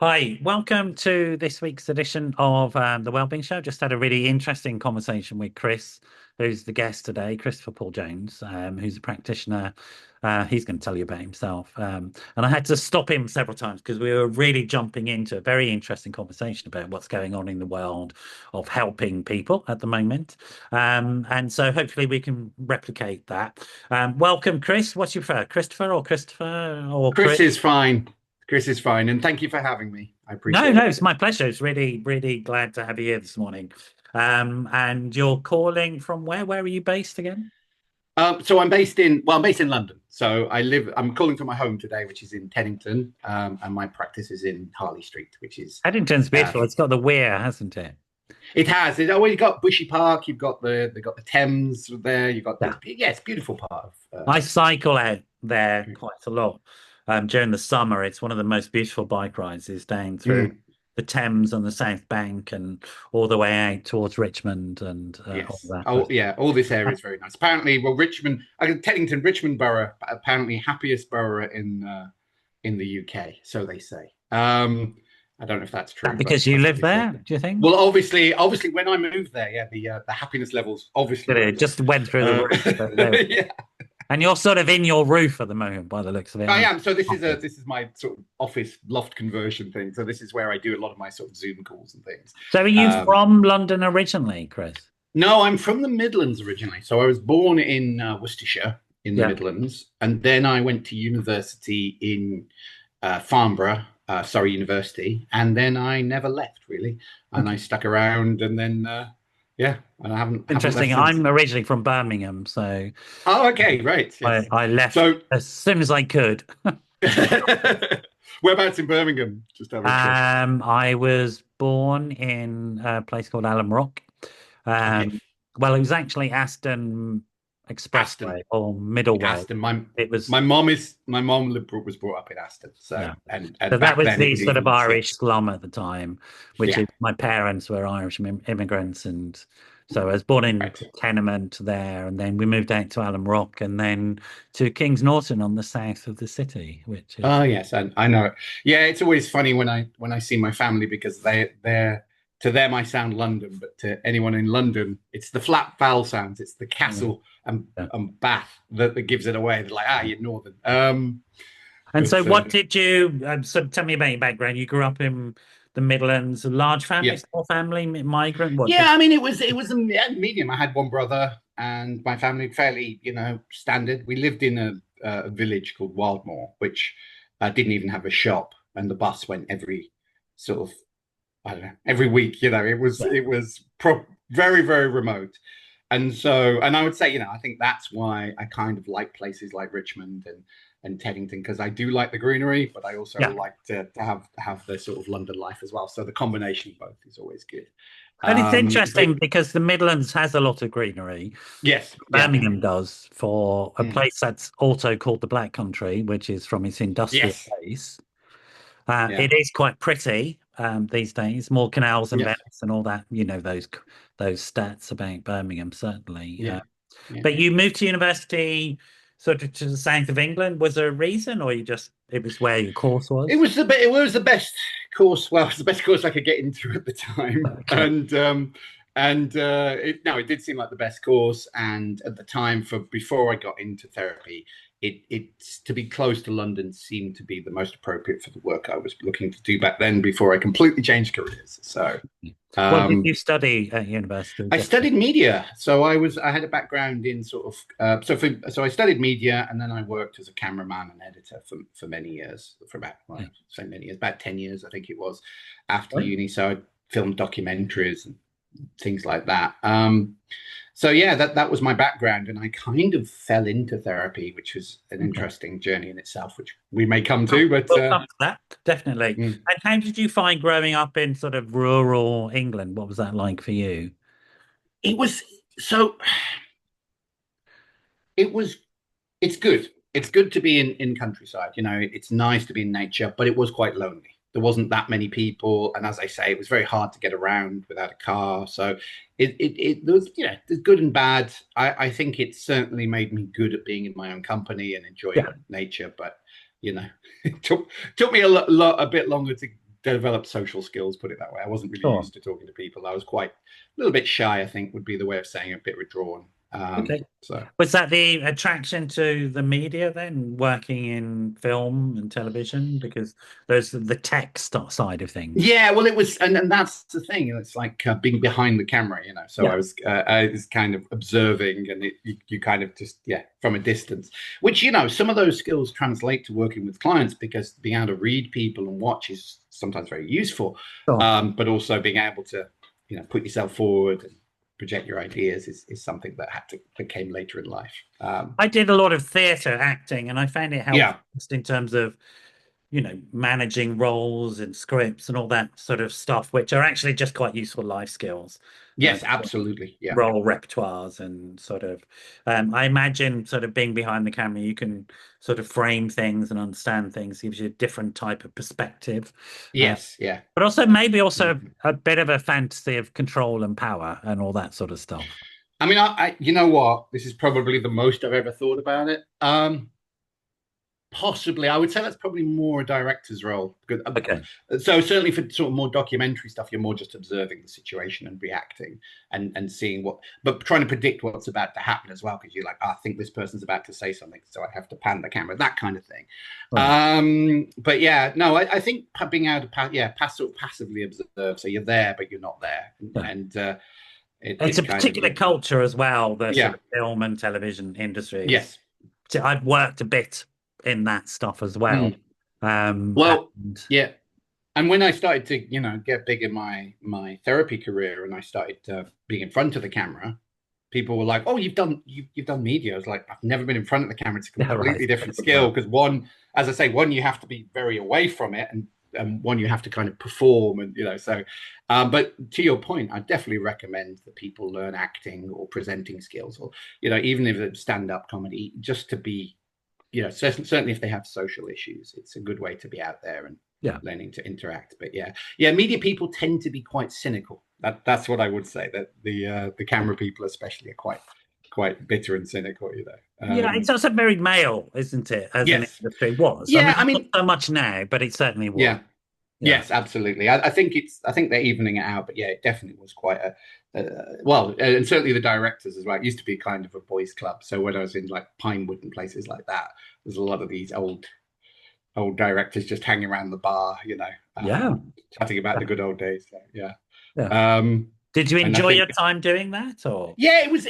Hi, welcome to this week's edition of the Wellbeing Show. Just had a really interesting conversation with Chris, who's the guest today, Christopher Paul Jones, who's a practitioner. He's going to tell you about himself. And I had to stop him several times because we were really jumping into a very interesting conversation about what's going on in the world of helping people at the moment. And so hopefully we can replicate that. Welcome, Chris. What's your prefer, Christopher or Chris? Chris is fine. Chris is fine. And thank you for having me. I No, appreciate no, it. it's my pleasure. It's really glad to have you here this morning. And you're calling from where? Where are you based again? So I'm based in London. I'm calling from my home today, which is in Teddington. And my practice is in Harley Street, which is, Paddington's uh, beautiful. It's got the weir, hasn't it? you've got Bushy Park, they've got the Thames there. Yeah. It's a beautiful part of, I cycle out there quite a lot during the summer. It's one of the most beautiful bike rides is down through mm, the Thames on the South Bank and all the way out towards Richmond and all yes. that. Oh, yeah. All this area is very nice. Apparently, well, Teddington, Richmond Borough, apparently happiest borough in the UK, so they say. I don't know if that's That true, but because you that's what live they say. there, do you think? Well, obviously, when I moved there, yeah, the happiness levels obviously It rose. just went through the roof. But there we Yeah, And you're sort of in your roof at the moment, by the looks of it, I aren't am. So you? this is my sort of office loft conversion thing. So this is where I do a lot of my sort of Zoom calls and things. So are you Um, from London originally, Chris? no, I'm from the Midlands originally. So I was born in Worcestershire in the Yeah. Midlands, and then I went to university in Farnborough, Surrey University, and then I never left really, and I Okay. stuck around, and then yeah, and I haven't left Interesting. since. I'm originally from Birmingham, so Oh, okay, right, I, yes. I left So, as soon as I could. whereabouts in Birmingham? Just out of interest. I was born in a place called Alum Rock. Okay, Um, well, it was actually Aston Aston, Expressway or Middleway. Aston. It was, My mom was brought up in Aston, so yeah. and So that back was then it the was sort of even yeah, Irish slum at the time, which yeah, is my parents were Irish immigrants, and so I was born in right. the tenement there, and then we moved out to Alum Rock, and then to Kings Norton on the south of the city, which is Oh yes, I know it. Yeah, it's always funny when I see my family because they're to them I sound London, but to anyone in London, it's the flat vowel sounds, it's the yeah. castle Yeah. and Bath that gives it away. They're like, you're northern. And so, But what did you? So, tell me about your background. You grew up in the Midlands, a large family, yeah, small family, migrant. What yeah. did? I mean, it was a medium. I had one brother, and my family fairly, standard. We lived in a village called Wildmoor, which didn't even have a shop, and the bus went every sort of I don't know, every week. Yeah, Very, very remote. And I would say, I think that's why I kind of like places like Richmond and Teddington, because I do like the greenery, but I also yeah. like to have the sort of London life as well. So the combination of both is always good. And it's But interesting because the Midlands has a lot of greenery. yes, yeah, Birmingham does for a mm, place that's also called the Black Country, which is from its industrial yes, base. yeah, It is quite pretty these days, more canals and yes, Venice and all that. You know those stats about Birmingham, certainly. yeah, yeah. But you moved to university sort of to the south of England. Was there a reason, or you just it was where your course was? It was the best course. Well, it's the best course I could get into at the time, Okay. it did seem like the best course. And at the time, for before I got into therapy, it's to be close to London seemed to be the most appropriate for the work I was looking to do back then. Before I completely changed careers, so What did um, you study at university? I studied media, so I had a background in sort of so I studied media, and then I worked as a cameraman and editor for many years, for about well, Yeah. so many years, about 10 years, I think it was, after Right. uni. So I filmed documentaries and things like that. So yeah, that was my background, and I kind of fell into therapy, which was an Okay. interesting journey in itself, which we may come to. But We'll come to that, definitely. mm, And how did you find growing up in sort of rural England? What was that like for you? it was so it was it's good. It's good to be in countryside. It's nice to be in nature, but it was quite lonely. There wasn't that many people, and as I say, it was very hard to get around without a car. So there was there's good and bad. I think it certainly made me good at being in my own company and Yeah. enjoying nature. But you know, it took me a bit longer to developed social skills, put it that way. I wasn't really Sure. used to talking to people. I was quite a little bit shy, I think would be the way of saying it, a bit withdrawn. Okay. So Was that the attraction to the media then, working in film and television? Because there's the tech side of things. yeah, well, it was, and that's the thing. It's like being behind the camera, you know. So Yeah. I was kind of observing, and you kind of just from a distance, which some of those skills translate to working with clients because being able to read people and watch is sometimes very useful. Sure. But also being able to put yourself forward and project your ideas is something that came later in life. I did a lot of theatre acting, and I found it helpful Yeah. just in terms of managing roles and scripts and all that sort of stuff, which are actually just quite useful life skills. Yes, absolutely. Yeah. Role repertoires and sort of, I imagine sort of being behind the camera, you can sort of frame things and understand things, gives you a different type of perspective. Yes. Yeah. But also maybe also Mhm. a bit of a fantasy of control and power and all that sort of stuff. I mean, you know what? This is probably the most I've ever thought about it. Possibly, I would say that's probably more a director's role. Because, Okay. so certainly for sort of more documentary stuff, you're more just observing the situation and reacting and seeing but trying to predict what's about to happen as well. Because you're like, I think this person's about to say something, so I have to pan the camera, that kind of thing. Right. But yeah, no, I think being able to passively observe, so you're there but you're not there, Yeah. and It's a it kind of particular culture as well, the sort yeah, of film and television industries. yes. So I've worked a bit in that stuff as well. Mm. Well, And yeah. And when I started to, get big in my therapy career, and I started being in front of the camera, people were like, "Oh, you've done media." I was like, "I've never been in front of the camera. It's a yeah, right. completely different skill because one, as I say, one you have to be very away from it, and one you have to kind of perform, and so." But to your point, I definitely recommend that people learn acting or presenting skills, or even if it's stand-up comedy, just to be, certainly if they have social issues, it's a good way to be out there and Yeah. learning to interact. But yeah, media people tend to be quite cynical. That's what I would say. That the camera people especially are quite bitter and cynical. Yeah, it's also very male, isn't it? As an Yes, industry was. I yeah. mean, I not mean, so much now, but it certainly was. yeah, Yeah. yes, absolutely. I think they're evening it out. But yeah, it definitely was quite well, and certainly the directors as well. It used to be kind of a boys' club. So when I was in like Pinewood and places like that, there's a lot of these old directors just hanging around the bar, Yeah. chatting about the good old days. So, yeah. Yeah. Um, Did you and I enjoy your think, time doing that or? yeah, it was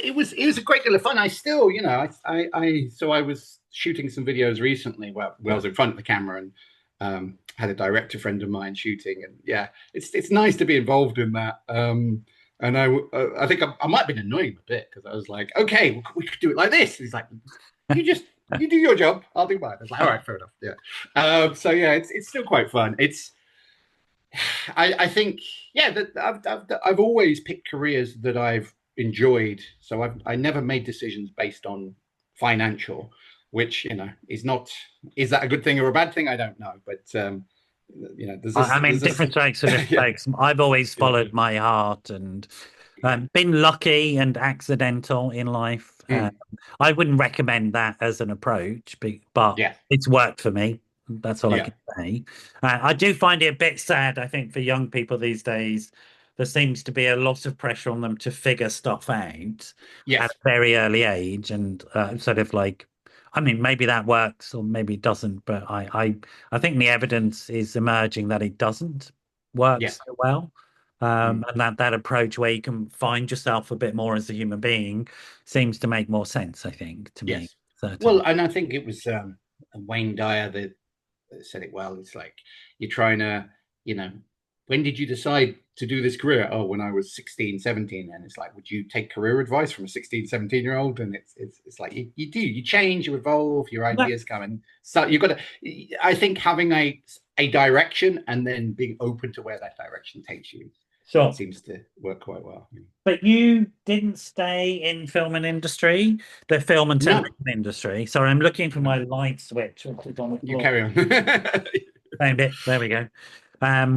a great deal of fun. I still, so I was shooting some videos recently where I Yeah. was in front of the camera and had a director friend of mine shooting, and yeah, it's nice to be involved in that. And I think I might have been annoying him a bit because I was like, okay, we could do it like this. He's like, you do your job, I'll do mine. I was like, all right, fair enough. Yeah. So yeah, it's still quite fun. I think that I've always picked careers that I've enjoyed. So I never made decisions based on financial, which is that a good thing or a bad thing? I don't know, but I mean, there's this different strokes for different yeah, folks. I've always yeah, followed my heart and yeah. been lucky and accidental in life. Mm, I wouldn't recommend that as an approach, but yeah, it's worked for me. That's all I yeah, can say. I do find it a bit sad, I think, for young people these days. There seems to be a lot of pressure on them to figure stuff out at yes, a very early age, and sort of like, I mean, maybe that works or maybe it doesn't, but I think the evidence is emerging that it doesn't work yeah, so well. mm, And that approach where you can find yourself a bit more as a human being seems to make more sense, I think, to me, yes. Well, certainly. and I think it was Wayne Dyer that said it well. It's like you're trying to, you know, when did you decide to do this career? Oh, when I was 16, 17. And it's like, would you take career advice from a 16, 17-year-old? And it's like you change, you evolve, your Yeah, ideas come in. So you've got to, I think having a direction and then being open to where that direction takes you sure. seems to work quite well. But you didn't stay in film and industry, the film and No, television industry. Sorry, I'm looking for no, my light switch, which is on the you floor. carry on. Found it. There we go.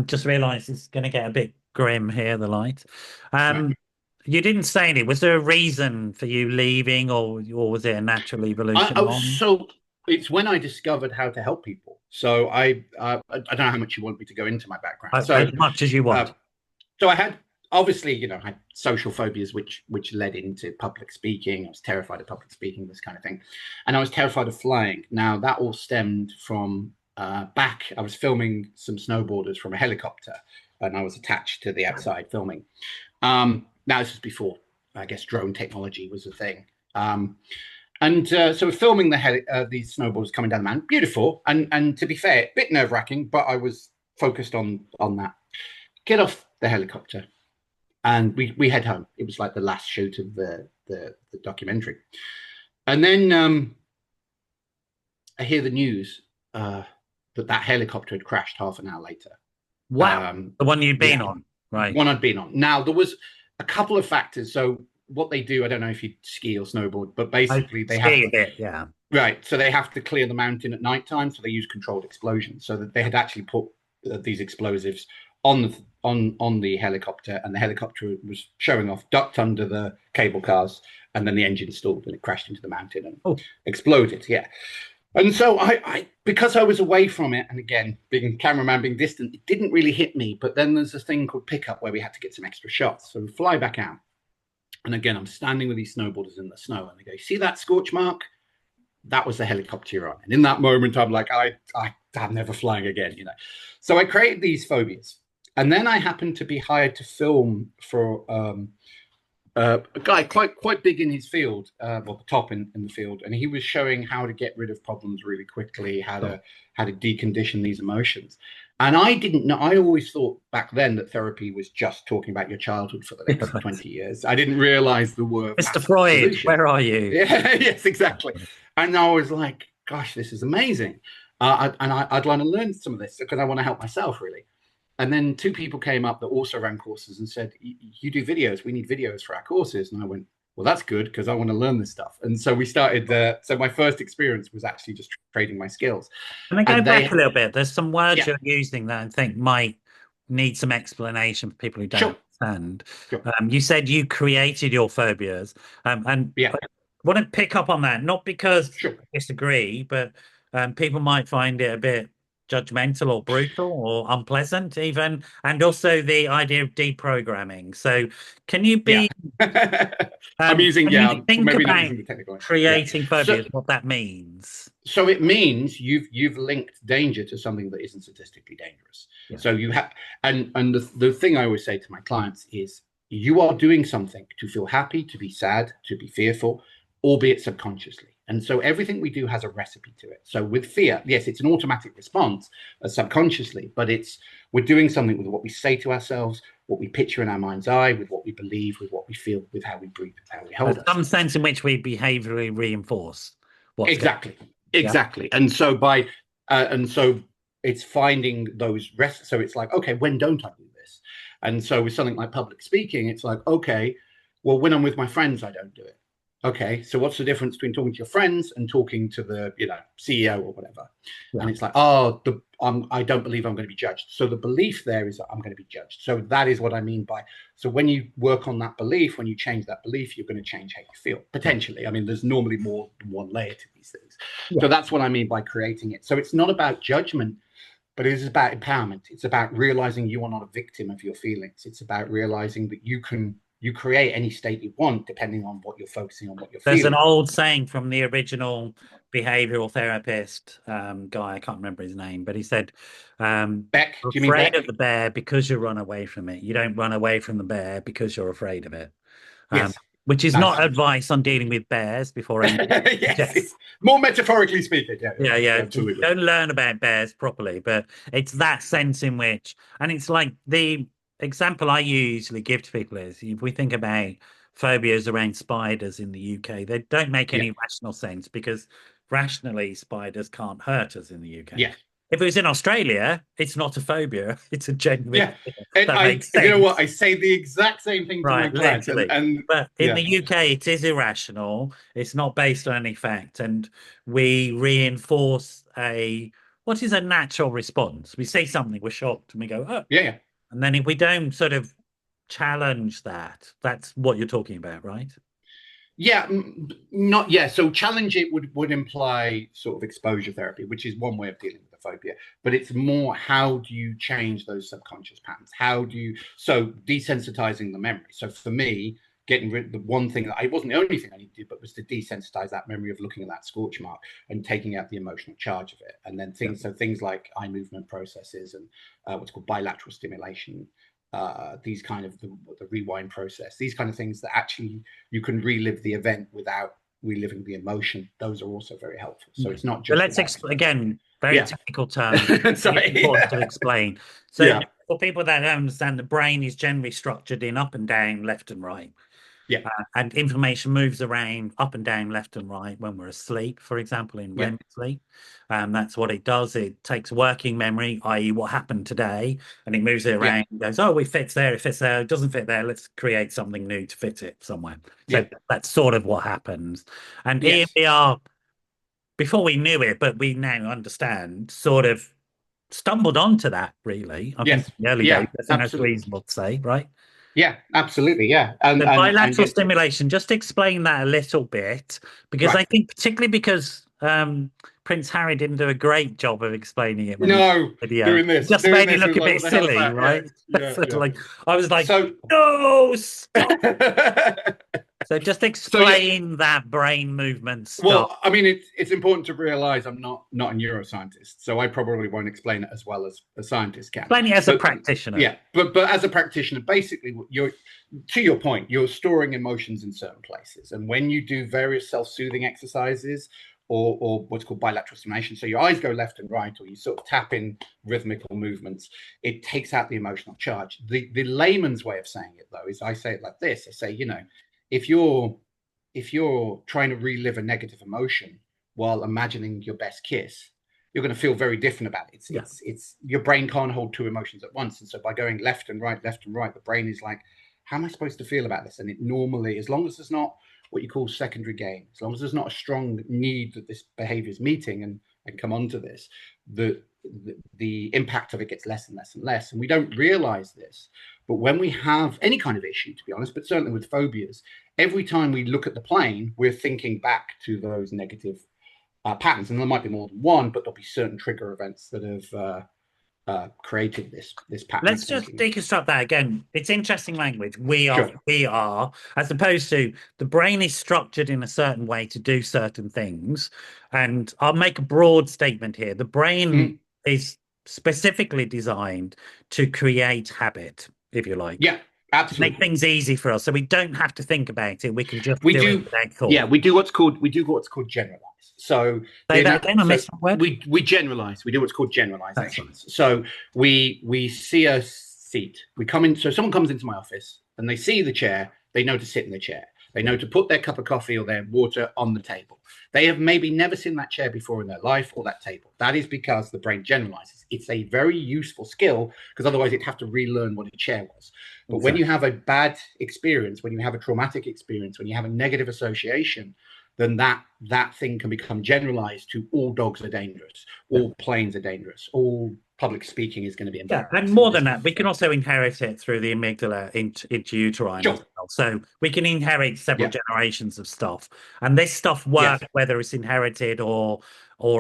Just realised it's going to get a bit grim here, the light. Right. You didn't say any. Was there a reason for you leaving, or was it a natural evolution on? So it's when I discovered how to help people. So I don't know how much you want me to go into my background. So As much as you uh, want. so I had obviously, I had social phobias, which led into public speaking. I was terrified of public speaking, this kind of thing, and I was terrified of flying. Now that all stemmed from back. I was filming some snowboarders from a helicopter, and I was attached to the outside filming. Now this was before, I guess, drone technology was a thing. And so we're filming these snowboarders coming down the mountain. Beautiful, and to be fair, a bit nerve wracking, but I was focused on that. Get off the helicopter, and we head home. It was like the last shoot of the documentary, and then I hear the news that helicopter had crashed half an hour later. Wow. The one you'd been Yeah, on, right? one I'd been on. Now there was a couple of factors. So what they do, I don't know if you ski or snowboard, but I basically they have ski a bit, yeah. right. So they have to clear the mountain at night time. So they use controlled explosions. So that they had actually put these explosives on the helicopter, and the helicopter was showing off, ducked under the cable cars, and then the engine stalled and it crashed into the mountain and exploded. Yeah. And so I because I was away from it, and again, being cameraman, being distant, it didn't really hit me. But then there's a thing called pickup where we had to get some extra shots. So we fly back out. And again, I'm standing with these snowboarders in the snow, and they go, "See that scorch mark? That was the helicopter you're on." And in that moment, I'm like, I'm never flying again. So I created these phobias, and then I happened to be hired to film for a guy quite big in his field, well, the top in the field, and he was showing how to get rid of problems really quickly, how to decondition these emotions. And I didn't know. I always thought back then that therapy was just talking about your childhood for the next 20 years. I didn't realize there were Mr. Freud, solutions. where are you? Yeah, yes, exactly. And I was like, gosh, this is amazing. I'd want to learn some of this because I want to help myself, really. And then two people came up that also ran courses and said, "You do videos. We need videos for our courses." And I went, "Well, that's good because I want to learn this stuff." And so we started. So my first experience was actually just trading my skills. Can I go And back a little bit? There's some words yeah, you're using that I think might need some explanation for people who don't sure, understand. sure, You said you created your phobias, and yeah, I want to pick up on that, not because sure. I disagree, but people might find it a bit judgmental or brutal or unpleasant even, and also the idea of deprogramming. So can you Yeah. be I'm using, can you yeah, think maybe not about using the technical. Yeah. creating So phobias, what that means? so it means you've linked danger to something that isn't statistically dangerous. Yeah. So you have, and the thing I always say to my clients is you are doing something to feel happy, to be sad, to be fearful, albeit subconsciously. And so everything we do has a recipe to it. So with fear, yes, it's an automatic response subconsciously, but we're doing something with what we say to ourselves, what we picture in our mind's eye, with what we believe, with what we feel, with how we breathe, with how we hold There's some ourselves. sense in which we behaviorally reinforce what's going Exactly, on. Yeah. exactly. And so it's finding those rests. So it's like, okay, when don't I do this? And so with something like public speaking, it's like, okay, well, when I'm with my friends, I don't do it. Okay, so what's the difference between talking to your friends and talking to the CEO or whatever? Yeah. And it's like, I don't believe I'm going to be judged. So the belief there is that I'm going to be judged. So that is what I mean by. So when you work on that belief, when you change that belief, you're going to change how you feel potentially. I mean, there's normally more than one layer to these things. Yeah. So that's what I mean by creating it. So it's not about judgment, but it is about empowerment. It's about realizing you are not a victim of your feelings. It's about realizing that you create any state you want depending on what you're focusing on, what you're There's feeling. an old saying from the original behavioral therapist guy, I can't remember his name, but he said, Beck, you're do you mean afraid Beck? of the bear because you run away from it. You don't run away from the bear because you're afraid of it. Yes. Which is Nice. not advice on dealing with bears before any. Yes, it's more metaphorically speaking. Yeah. Absolutely. Don't learn about bears properly, but it's that sense in which, and it's like the example I usually give to people is if we think about phobias around spiders in the UK, they don't make Yeah. any rational sense because rationally spiders can't hurt us in the UK. Yeah. If it was in Australia, it's not a phobia, it's a genuine Yeah. fear. And That makes sense. you know what? I say the exact same thing to my Right, clients. literally. But in the UK, it is irrational. It's not based on any fact. And we reinforce what is a natural response? We say something, we're shocked, and we go, oh. Yeah. And then if we don't sort of challenge that, that's what you're talking about, right? Yeah, not yeah. So challenge it would imply sort of exposure therapy, which is one way of dealing with the phobia, but it's more, how do you change those subconscious patterns? How do you, so desensitizing the memory. So for me, getting rid of the one thing that I wasn't the only thing I needed to do, but was to desensitize that memory of looking at that scorch mark and taking out the emotional charge of it. And then things, so things like eye movement processes and what's called bilateral stimulation, these kind of the rewind process, these kind of things that actually you can relive the event without reliving the emotion. Those are also very helpful. So it's not But just let's again, very yeah. technical terms. Sorry. Important to explain. So Yeah. for people that don't understand, the brain is generally structured in up and down, left and right. Yeah. And information moves around up and down, left and right when we're asleep, for example, in REM sleep. That's what it does. It takes working memory, i.e. what happened today, and it moves it around and goes, oh, it fits there, it fits there, it doesn't fit there, let's create something new to fit it somewhere. So that's sort of what happens. And here we are, before we knew it, but we now understand, sort of stumbled onto that, really. I think in the early days, I think that's reasonable to say, right? Yeah, absolutely. Yeah. And bilateral stimulation, just explain that a little bit, because I think particularly because Prince Harry didn't do a great job of explaining it. Doing this. Just made it look a bit silly, right? Like, I was like, no, stop. So just explain that brain movement stuff. Well, I mean, it's important to realize I'm not a neuroscientist, so I probably won't explain it as well as a scientist can. Explain it as a practitioner. Yeah, but as a practitioner, basically, to your point, you're storing emotions in certain places, and when you do various self-soothing exercises or what's called bilateral stimulation, so your eyes go left and right, or you sort of tap in rhythmical movements, it takes out the emotional charge. The layman's way of saying it, though, is I say it like this. I say, if you're trying to relive a negative emotion while imagining your best kiss, you're going to feel very different about it. It's your brain can't hold two emotions at once. And so by going left and right, the brain is like, how am I supposed to feel about this? And it normally, as long as there's not what you call secondary gain, as long as there's not a strong need that this behavior is meeting, and come on to this, the impact of it gets less and less and less. And we don't realize this. But when we have any kind of issue, to be honest, but certainly with phobias, every time we look at the plane, we're thinking back to those negative patterns. And there might be more than one, but there'll be certain trigger events that have created this pattern. Let's just deconstruct that again. It's interesting language. We are, as opposed to the brain is structured in a certain way to do certain things. And I'll make a broad statement here. The brain is specifically designed to create habit, if you like. Yeah, absolutely. Make things easy for us, so we don't have to think about it. We can just do it without thought. Yeah, we do what's called generalize. So we generalize. We do what's called generalizations. So we see a seat. We come in. So someone comes into my office and they see the chair. They know to sit in the chair. They know to put their cup of coffee or their water on the table. They have maybe never seen that chair before in their life, or that table. That is because the brain generalizes. It's a very useful skill, because otherwise it'd have to relearn what a chair was. But when you have a bad experience, when you have a traumatic experience, when you have a negative association, then that thing can become generalized to all dogs are dangerous, all planes are dangerous, all public speaking is going to be embarrassing. Yeah, and more than that, we can also inherit it through the amygdala intrauterine as well. So we can inherit several generations of stuff, and this stuff works whether it's inherited or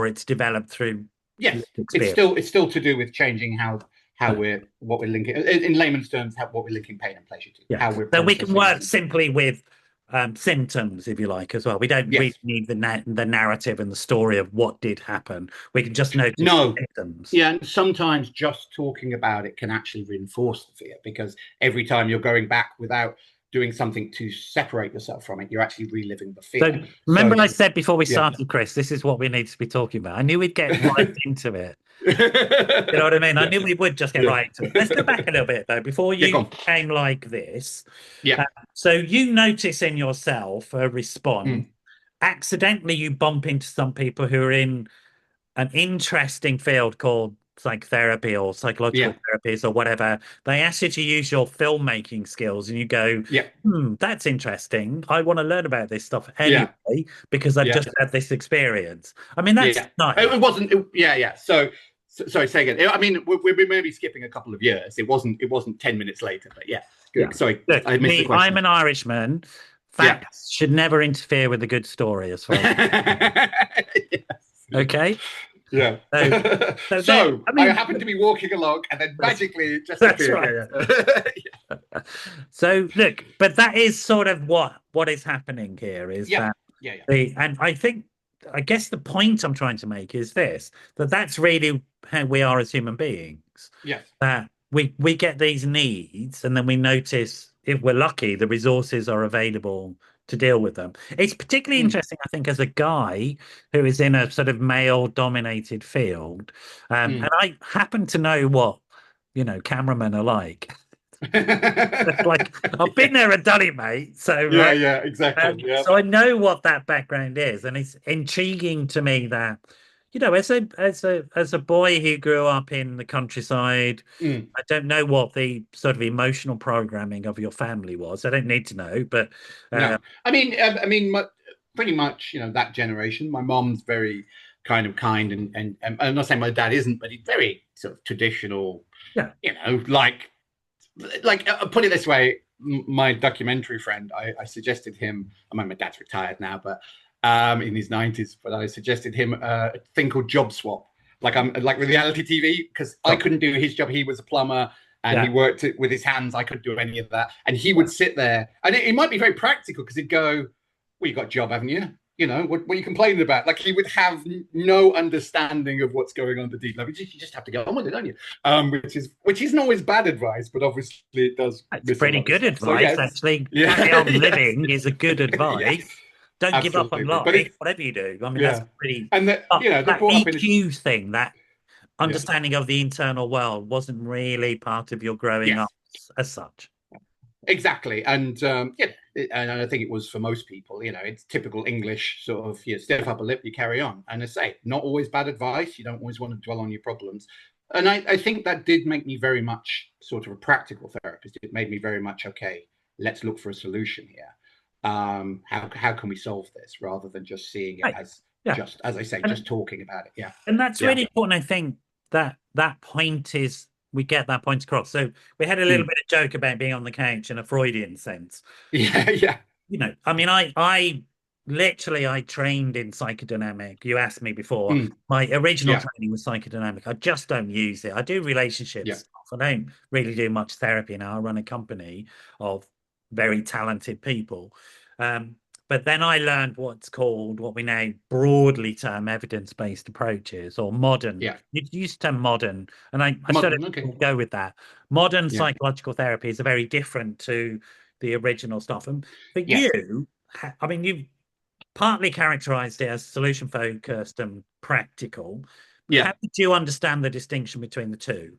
it's developed through. Yes, it's still to do with changing what we're linking, in layman's terms, what we're linking pain and pleasure to. Yeah. So we can work simply with symptoms, if you like, as well. We don't really need the narrative and the story of what did happen. We can just notice symptoms. Yeah, and sometimes just talking about it can actually reinforce the fear, because every time you're going back without doing something to separate yourself from it, you're actually reliving the fear. So remember I said before we started, Chris, this is what we need to be talking about. I knew we'd get right into it. You know what I mean? I knew we would just get right into it. Let's go back a little bit, though, before you became like this. So you notice in yourself a response. Accidentally, you bump into some people who are in an interesting field called psychotherapy or psychological therapies or whatever. They ask you to use your filmmaking skills, and you go, that's interesting. I want to learn about this stuff anyway, because I've just had this experience. I mean, that's nice. It wasn't. So sorry, say again. I mean, we're maybe skipping a couple of years. It wasn't 10 minutes later, but good. Sorry, look, I missed the question. I'm an Irishman. Facts should never interfere with a good story, as far as okay. Yeah. So, so then, So I I mean, happened to be walking along, and then magically it just that's appeared. right. Yeah, So look, but that is sort of what is happening here is yeah, that yeah, yeah, and I guess the point I'm trying to make is this, that that's really how we are as human beings. yeah. Yes. That we get these needs and then we notice, if we're lucky, the resources are available to deal with them. It's particularly Mm. interesting, I think, as a guy who is in a sort of male dominated field. And Mm. I happen to know what, cameramen are like. Like I've been Yeah, there and done it, mate. So yeah, right. yeah, exactly. Yeah. So I know what that background is, and it's intriguing to me that, as a boy who grew up in the countryside, Mm. I don't know what the sort of emotional programming of your family was. I don't need to know, but uh, No, pretty much, that generation. My mom's very kind of kind, and I'm not saying my dad isn't, but he's very sort of traditional. yeah, Like put it this way, my documentary friend, I suggested him. I mean, my dad's retired now, but in his 90s, but I suggested him a thing called job swap. Like I'm like with reality TV, because I sure. couldn't do his job. He was a plumber and he Yeah, worked it with his hands. I couldn't do any of that. And he yeah. would sit there, and it might be very practical because he'd go, "Well, you got a job, haven't you? What are you complaining about?" Like he would have no understanding of what's going on at the deep level. You just have to get on with it, don't you? Which isn't always bad advice, but obviously it does It's miss a pretty lot of good stuff. So advice, yes, actually. Carry yeah, on yes, living is a good yes, advice. Don't give up on absolutely. But life, it, whatever you do. I mean, that's yeah, pretty. and But they're that brought up in a EQ thing, that yeah, understanding of the internal world, wasn't really part of your growing up yes. as such. Exactly, and and I think it was for most people. It's typical English sort of, stiff upper lip, you carry on. And I say, not always bad advice. You don't always want to dwell on your problems. And I think that did make me very much sort of a practical therapist. It made me very much, okay, let's look for a solution here. How can we solve this rather than just seeing it Right. as, Yeah. just as I say, just And talking about it. Yeah, and that's yeah, really important. I think that point is, we get that point across. So we had a little mm. bit of joke about being on the couch in a Freudian sense. Yeah, yeah, I mean, I literally, I trained in psychodynamic. You asked me before. mm. My original Yeah, training was psychodynamic. I just don't use it. I do relationships yeah, stuff. I don't really do much therapy now. I run a company of very talented people. Um, but then I learned what's called, what we now broadly term, evidence-based approaches, or modern. yeah. You used to term modern, and I sort Modern, okay. of go with that. Modern Yeah, psychological therapy is very different to the original stuff. And for yes, you, I mean, you've partly characterized it as solution focused and practical. yeah. How did you understand the distinction between the two?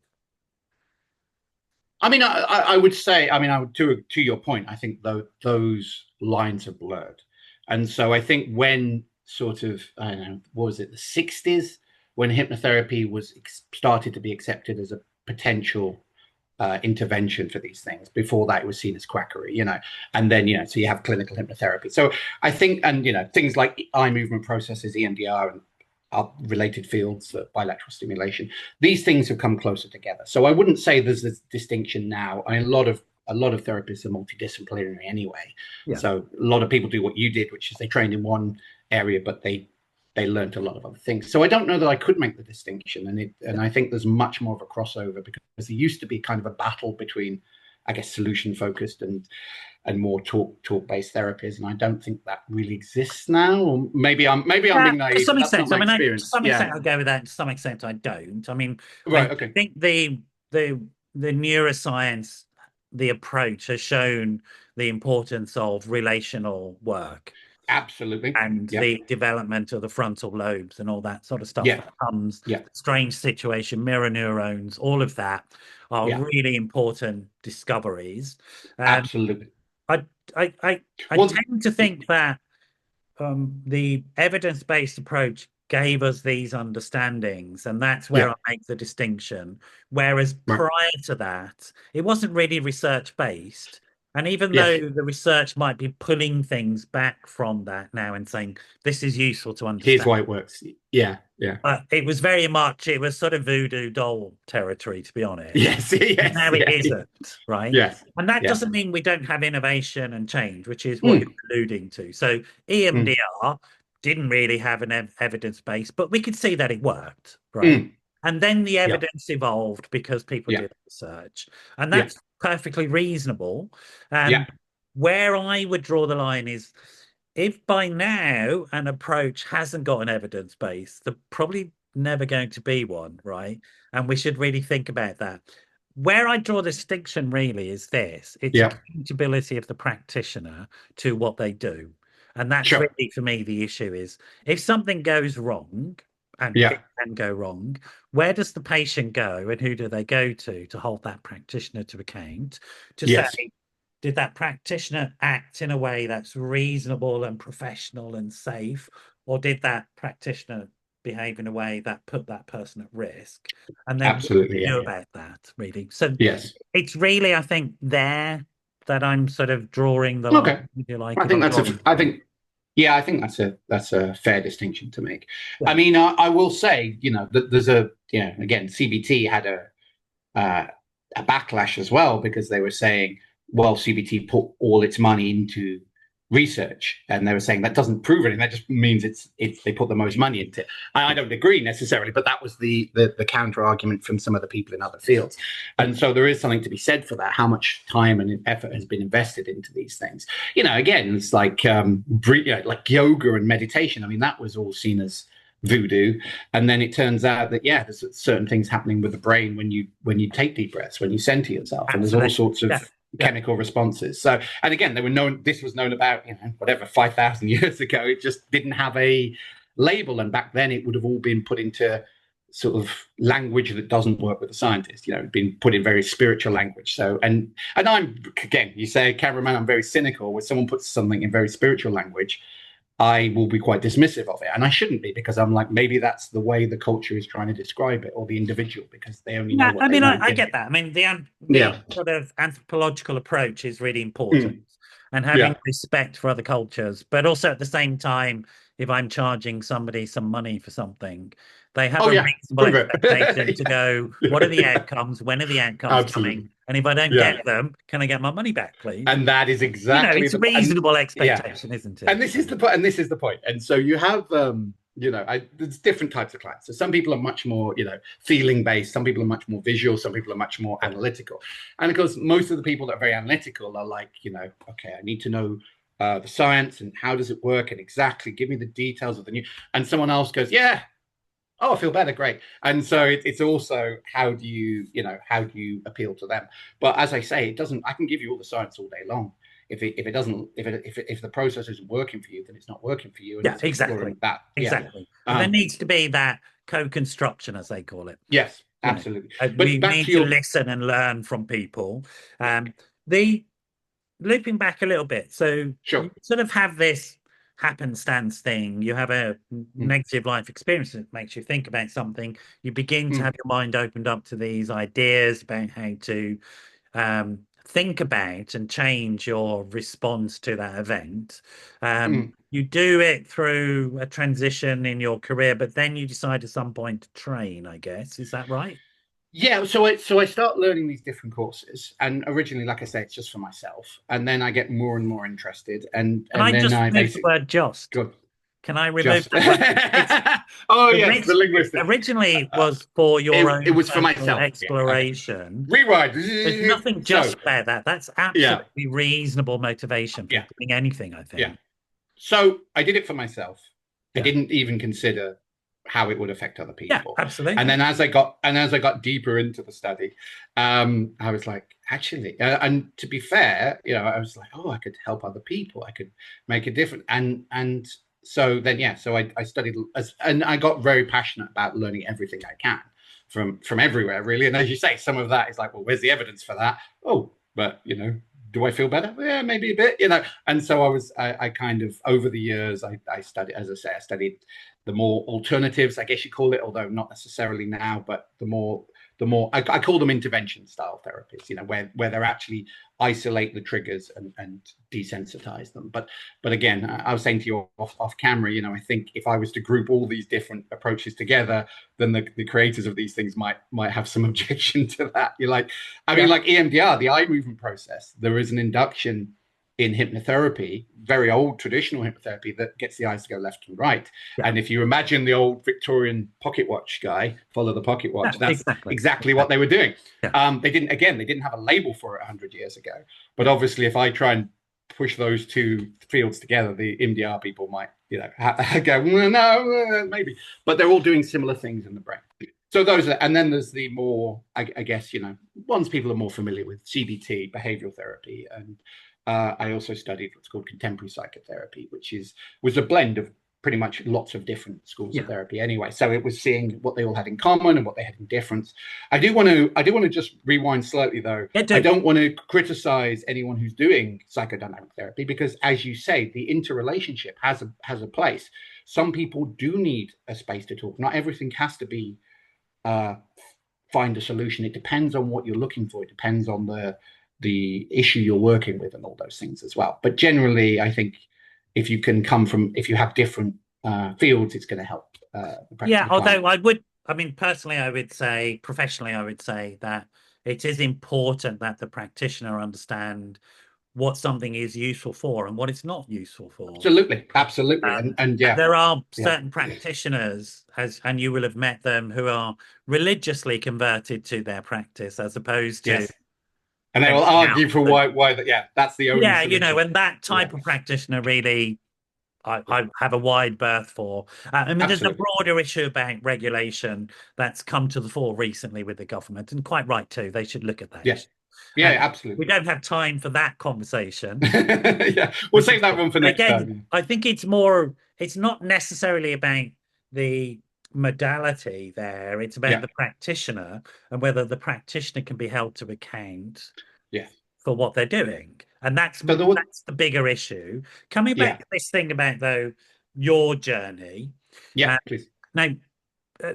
I mean, I would say, I mean, I would to your point. I think those lines are blurred, and so I think when sort of, I don't know, what was it, the '60s, when hypnotherapy was started to be accepted as a potential intervention for these things. Before that, it was seen as quackery, and then so you have clinical hypnotherapy. So I think, and things like eye movement processes, EMDR, and related fields, bilateral stimulation. These things have come closer together. So I wouldn't say there's this distinction now. I mean, a lot of therapists are multidisciplinary anyway. Yeah. So a lot of people do what you did, which is they trained in one area, but they learned a lot of other things. So I don't know that I could make the distinction, and I think there's much more of a crossover because there used to be kind of a battle between, I guess, solution focused and more talk based therapies, and I don't think that really exists now. Or maybe I'm Yeah, being to naive, some but that's not extent. I my mean, to experience. some Yeah, extent, I go with that. To some extent, I don't. I mean, I right, okay, think the neuroscience, the approach has shown the importance of relational work absolutely, and yeah, the development of the frontal lobes and all that sort of stuff yeah, that comes, yeah, strange situation, mirror neurons, all of that are yeah, really important discoveries. Um, absolutely. I, I Well, tend to think that the evidence-based approach gave us these understandings, and that's where yeah, I make the distinction. Whereas right, prior to that, it wasn't really research-based. And even yes. though the research might be pulling things back from that now and saying this is useful to Here's understand, why it works. Yeah, yeah, but it was sort of voodoo doll territory, to be honest. yes, yes, Now it yeah, isn't, right? yes, And that yeah, doesn't mean we don't have innovation and change, which is what you're mm, alluding to. So mm, EMDR didn't really have an evidence base, but we could see that it worked, right? Mm. And then the Yeah. evidence evolved because people Yeah. did research, and Yeah. that's perfectly reasonable. Yeah. Where I would draw the line is if by now an approach hasn't got an evidence base, they're probably never going to be one, right? And we should really think about that. Where I draw the distinction really is this: it's Yeah. accountability of the practitioner to what they do. And that's Sure. really for me the issue is if something goes wrong, and Yeah. it can go wrong, where does the patient go and who do they go to hold that practitioner to account to say, Yes. did that practitioner act in a way that's reasonable and professional and safe, or did that practitioner behave in a way that put that person at risk? And then what do Absolutely. you Yeah. do about that, really? So Yes. it's really, I think, there that I'm sort of drawing the line, Okay. if you like, I if think I'm that's a. drawing I the line. think. Yeah, I think that's a fair distinction to make. Yeah, I mean, I will say, that there's a, again, CBT had uh, a backlash as well because they were saying, well, CBT put all its money into research, and they were saying that doesn't prove anything. That just means it's they put the most money into it. I don't agree necessarily, but that was the counter argument from some of the people in other fields, yeah, and so there is something to be said for that. How much time and effort has been invested into these things? Again, it's like like yoga and meditation. I mean, that was all seen as voodoo, and then it turns out that there's certain things happening with the brain when you take deep breaths, when you center yourself, and there's all absolutely. sorts Yeah, of yeah, chemical responses. So, and again, this was known about whatever 5,000 years ago. It just didn't have a label, and back then it would have all been put into sort of language that doesn't work with the scientist. Been put in very spiritual language. So, and I'm, again, you say, cameraman, I'm very cynical. When someone puts something in very spiritual language, I will be quite dismissive of it. And I shouldn't be, because I'm like, maybe that's the way the culture is trying to describe it, or the individual, because they only know yeah. what I they mean, know. I get that. I mean, the Yeah. sort of anthropological approach is really important, Mm. and having Yeah. respect for other cultures, but also at the same time, if I'm charging somebody some money for something, they have Oh, a yeah. reasonable Prove expectation to it. go, what are the Yeah. outcomes? When are the outcomes Absolutely. coming? And if I don't Yeah. get them, can I get my money back, please? And that is exactly It's a the point. And reasonable yeah. expectation, isn't And it? this is the point. And this is the point. And so you have, there's different types of clients. So some people are much more, feeling based. Some people are much more visual. Some people are much more Yeah. analytical. And of course, most of the people that are very analytical are like, okay, I need to know the science and how does it work and exactly give me the details of the new. And someone else goes, yeah, oh, I feel better, great. And so it's also how do you appeal to them? But as I say, it doesn't. I can give you all the science all day long. If it doesn't, if the process isn't working for you, then it's not working for you, and Yeah, it's exactly. exploring that. Yeah. Exactly. And there Um, needs to be that co-construction, as they call it. yes, You know, absolutely. we But back need to to your listen and learn from people. yeah, The looping back a little bit, so sure. you sort of have this happenstance thing. You have a Mm, negative life experience that makes you think about something. You begin to mm, have your mind opened up to these ideas about how to think about and change your response to that event. mm. You do it through a transition in your career, but then you decide at some point to train, I guess. Is that right? Yeah, so I start learning these different courses, and originally, like I say, it's just for myself, and then I get more and more interested, and Can and I then just I remove the basically word just? go Can I remove just. that word? It's Oh yes, the linguistic. originally was for your It own was for personal myself. Yeah. Okay. exploration. Rewind. There's nothing just So about that. That's yeah, absolutely reasonable motivation for yeah, doing anything, I yeah. think. So I did it for myself. I Yeah. didn't even consider how it would affect other Yeah, people. And absolutely. then as I got deeper into the study, I was like, actually, and to be fair, I was like, oh, I could help other people. I could make a difference. And so then, yeah, so I studied, and I got very passionate about learning everything I can from everywhere, really. And as you say, some of that is like, well, where's the evidence for that? Oh, but do I feel better? Yeah, maybe a bit. And so I kind of, over the years, I studied, as I say, I studied the more alternatives, I guess you call it, although not necessarily now, but I call them intervention style therapies, where they're actually isolate the triggers and desensitize them. But again, I was saying to you off camera, I think if I was to group all these different approaches together, then the creators of these things might have some objection to that. You're like, I mean, Yeah. like EMDR, the eye movement process, there is an induction in hypnotherapy, very old traditional hypnotherapy, that gets the eyes to go left and right. Yeah. And if you imagine the old Victorian pocket watch guy, follow the pocket Yeah, watch, that's exactly. exactly what they were doing. Yeah. They didn't have a label for it 100 years ago. But obviously, if I try and push those two fields together, the MDR people might, go, well, no, maybe. But they're all doing similar things in the brain. So those are, and then there's the more, I guess, ones people are more familiar with, CBT, behavioral therapy, and I also studied what's called contemporary psychotherapy, which was a blend of pretty much lots of different schools of Yeah. therapy. Anyway, so it was seeing what they all had in common and what they had in difference. I do want to just rewind slightly though. Yeah, I do. don't want to criticize anyone who's doing psychodynamic therapy because, as you say, the interrelationship has a place. Some people do need a space to talk. Not everything has to be find a solution. It depends on what you're looking for. It depends on the issue you're working with and all those things as well. But generally, I think if you have different fields, it's going to help Yeah, the client. although personally, I would say, professionally, I would say that it is important that the practitioner understand what something is useful for and what it's not useful for. Absolutely, absolutely, and And yeah, there are yeah, certain practitioners, and you will have met them, who are religiously converted to their practice as opposed to yes, and they will anything argue else. for And why that, yeah, that's the only yeah, solution. and that Yeah, type of practitioner really yeah, I have a wide berth for. There's a absolutely. broader issue about regulation that's come to the fore recently with the government, and quite right too. They should look at that Yeah, issue. yeah, And we absolutely. don't have time for that conversation, Yeah, we'll which save is, that one for but next again, time. I think it's not necessarily about the modality there. It's about Yeah, the practitioner and whether the practitioner can be held to account yeah. for what they're doing. And So that's the bigger issue. Coming back yeah, to this thing about though your journey. yeah, Uh, please. now, uh,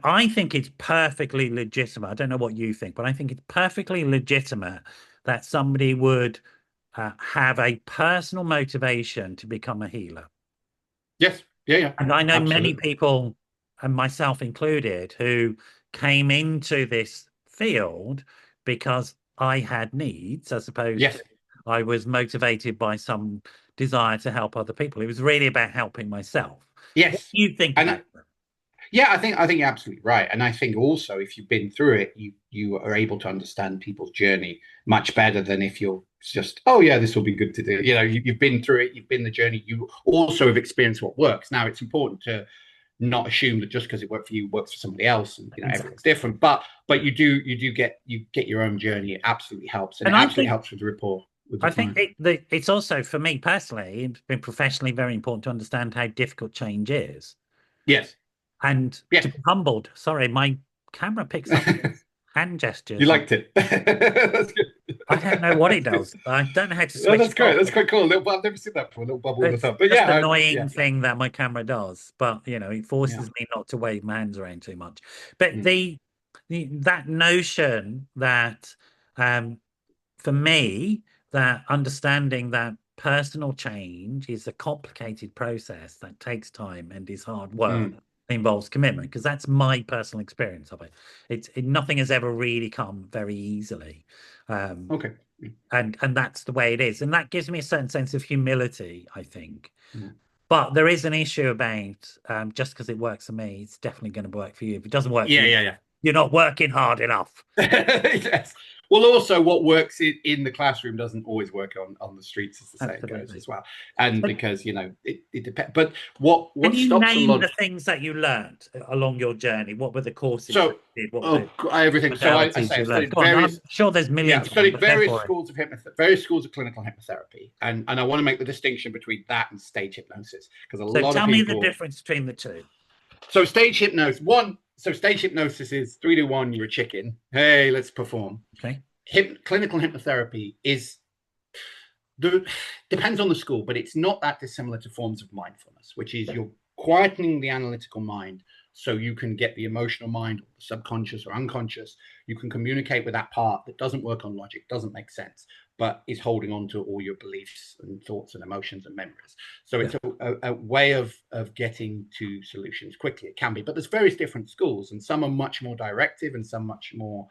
I think it's perfectly legitimate. I don't know what you think, but I think it's perfectly legitimate that somebody would have a personal motivation to become a healer. Yes, yeah, yeah, And I know many absolutely. people, and myself included, who came into this field because I had needs as opposed to Yes, I was motivated by some desire to help other people. It was really about helping myself. What yes, do you think and about that? yeah, I think you're absolutely right, and I think also if you've been through it, you are able to understand people's journey much better than if you're just, oh yeah, this will be good to do. You've been through it, you've been the journey, you also have experienced what works. Now, it's important to not assume that just because it worked for you works for somebody else, and everyone's Exactly. different. But you get your own journey. It absolutely helps, and And it absolutely helps with the rapport with the I think client. it's also for me personally, it's been professionally very important to understand how difficult change is Yes, and to yes, be humbled. Sorry, my camera picks up hand you gestures. liked it. That's good. I don't know what it That's good. does. I don't know how to No, switch that's it great. off. That's quite cool. I've never seen that before. A little bubble in the It's thumb. But just an yeah, annoying yeah, thing that my camera does, but it yeah. forces me not to wave my hands around too much. But Mm. that notion that um for me, that understanding that personal change is a complicated process that takes time and is hard work, Mm. involves commitment, because that's my personal experience of it. Nothing has ever really come very easily. Um, Okay. and that's the way it is. And that gives me a certain sense of humility, I think. Mm. But there is an issue about just because it works for me, it's definitely going to work for you. If it doesn't work for Yeah, you, yeah, you're not working hard enough. yes. Well, also, what works in the classroom doesn't always work on the streets, as the saying goes, Absolutely. as well. And So because it depends. But what can what you stops a name lot? the things that you learned along your journey? What were the courses that So, you did? What were the oh, everything. So I modalities say I you learned? studied Go on, various. I'm sure there's Yeah, I millions of them, studied but go various for it. schools of various schools of clinical hypnotherapy, and I want to make the distinction between that and stage hypnosis because a So lot of tell me the people. difference between the two. So stage hypnosis is 3 to 1. You're a chicken. Hey, let's perform. Okay. Clinical hypnotherapy is the depends on the school, but it's not that dissimilar to forms of mindfulness, which is Yeah. you're quietening the analytical mind so you can get the emotional mind, or the subconscious or unconscious. You can communicate with that part that doesn't work on logic, doesn't make sense, but is holding on to all your beliefs and thoughts and emotions and memories. So Yeah. it's a way of getting to solutions quickly. It can be, but there's various different schools, and some are much more directive, and some much more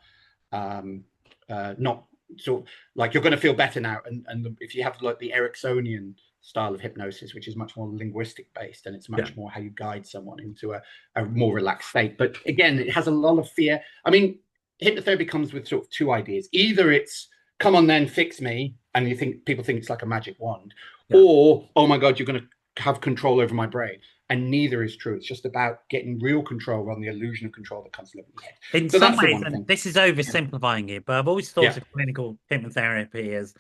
not sort of like you're going to feel better now. And if you have like the Ericksonian style of hypnosis, which is much more linguistic based, and it's Yeah. much more how you guide someone into a more relaxed state. But again, it has a lot of fear. I mean, hypnotherapy comes with sort of two ideas. Either it's come on then fix me, and you think people think it's like a magic wand, Yeah. or oh my god, you're going to have control over my brain. And neither is true. It's just about getting real control on the illusion of control that comes living in your head. In So some that's the ways, one and thing. this is oversimplifying it, but I've always thought Yeah, of clinical hypnotherapy as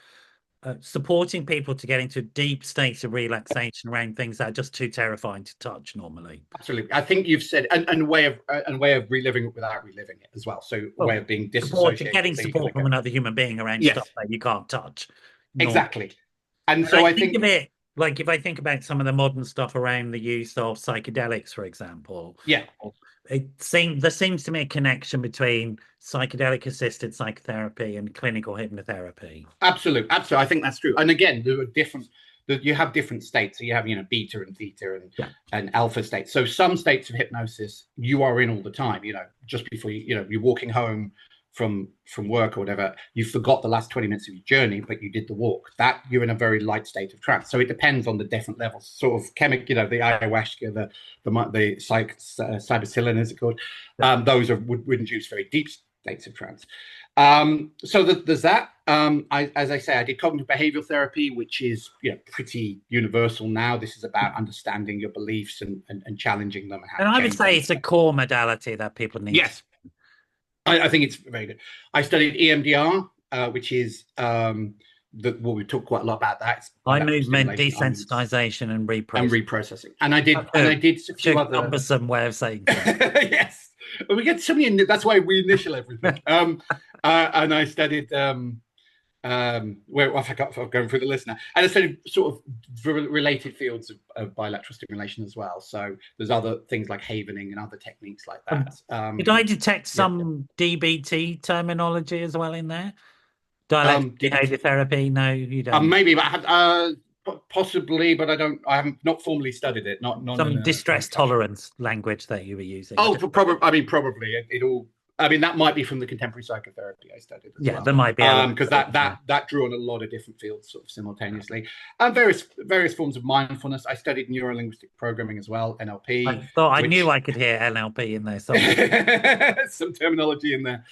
supporting people to get into deep states of relaxation around things that are just too terrifying to touch normally. absolutely. I think you've said and a way of reliving it without reliving it as well. So a way Well, of being support, disassociated getting so you can support let from go. another human being around stuff Yes, that you can't touch normally. exactly. And And I so I think of think, it like if I think about some of the modern stuff around the use of psychedelics, for example, yeah, there seems to be a connection between psychedelic assisted psychotherapy and clinical hypnotherapy. absolutely, absolutely. I think that's true. And again, there are different. You have different states. So you have, beta and theta Yeah. and alpha states. So some states of hypnosis you are in all the time. Just before you're walking home from work or whatever, you forgot the last 20 minutes of your journey, but you did the walk. That you're in a very light state of trance. So it depends on the different levels. Sort of chemic, the ayahuasca, the psilocybin, is it called? Yeah. Those would induce very deep states of trance. So there's that. As I say, I did cognitive behavioral therapy, which is pretty universal now. This is about understanding your beliefs and challenging them and how And to I would change say them. it's a core modality that people need. Yes, I think it's very good. I studied EMDR, which is what we talked quite a lot about. That it's Eye bilateral movement, stimulation, desensitization, and and reprocessing. reprocessing. And I did, That's and I did a few a other. cumbersome way of saying things. Yes, we get so many. That's why we initial everything. And I studied. Where I forgot, I'm going through the list now, and I studied sort of related fields of bilateral stimulation as well. So there's other things like havening and other techniques like that. Did I detect Yeah. some DBT terminology as well in there? Dialectical DBT. behavior therapy? No, you don't. Maybe, but I had possibly, but I don't. I haven't not formally studied it. Not in Some a distress classroom. tolerance language that you were using. Oh, probably. I mean, probably it all. I mean, that might be from the contemporary psychotherapy I studied as Yeah, well, there might be because that drew on a lot of different fields sort of simultaneously, and various forms of mindfulness. I studied neurolinguistic programming as well, NLP. I thought I knew I could hear NLP in there somewhere. Some terminology in there,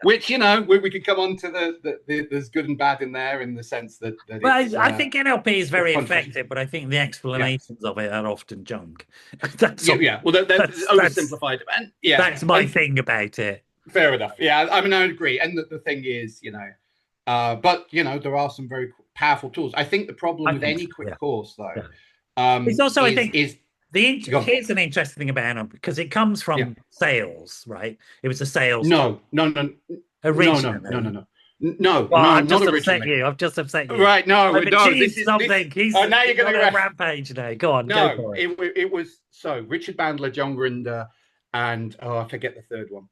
which we could come on to there's good and bad in there in the sense that But I think NLP is very controversial. effective, but I think the Yeah. explanations of it are often junk. Yeah. Well, they're oversimplified, and that's my thing about it. Fair enough. Yeah, I mean, I agree. And the thing is, but there are some very powerful tools. I think the problem with any quick course, though, it's also I think is here's an interesting thing about it because it comes from sales, right? It was a sales originally. No, Well, no, I've just not upset originally. you. I've just upset you. Right? No, I've no. achieved something. He's now you're going on a to rampage now. Go on, No, go for it. it was so Richard Bandler, John Grinder, and I forget the third one.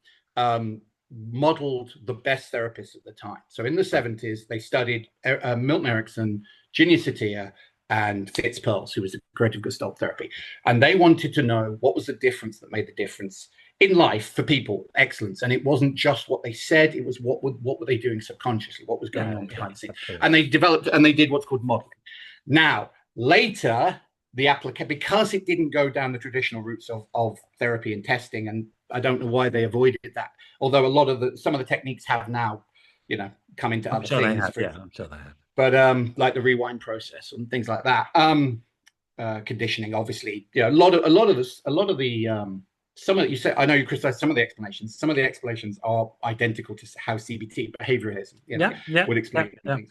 Modeled the best therapists at the time. So in the 70s, they studied Milton Erickson, Ginya Satir, and Fitz Perls, who was a creative Gestalt therapy. And they wanted to know what was the difference that made the difference in life for people, excellence. And it wasn't just what they said, it was what were they doing subconsciously, what was going on behind the scenes. And they developed and they did what's called modeling. Now, later, because it didn't go down the traditional routes of therapy and testing, and I don't know why they avoided that. Although some of the techniques have now, come into other things. I'm sure they have. But like the rewind process and things like that, conditioning, obviously, a lot of the some of you said, I know you criticized some of the explanations. Some of the explanations are identical to how CBT behavioralism would explain things.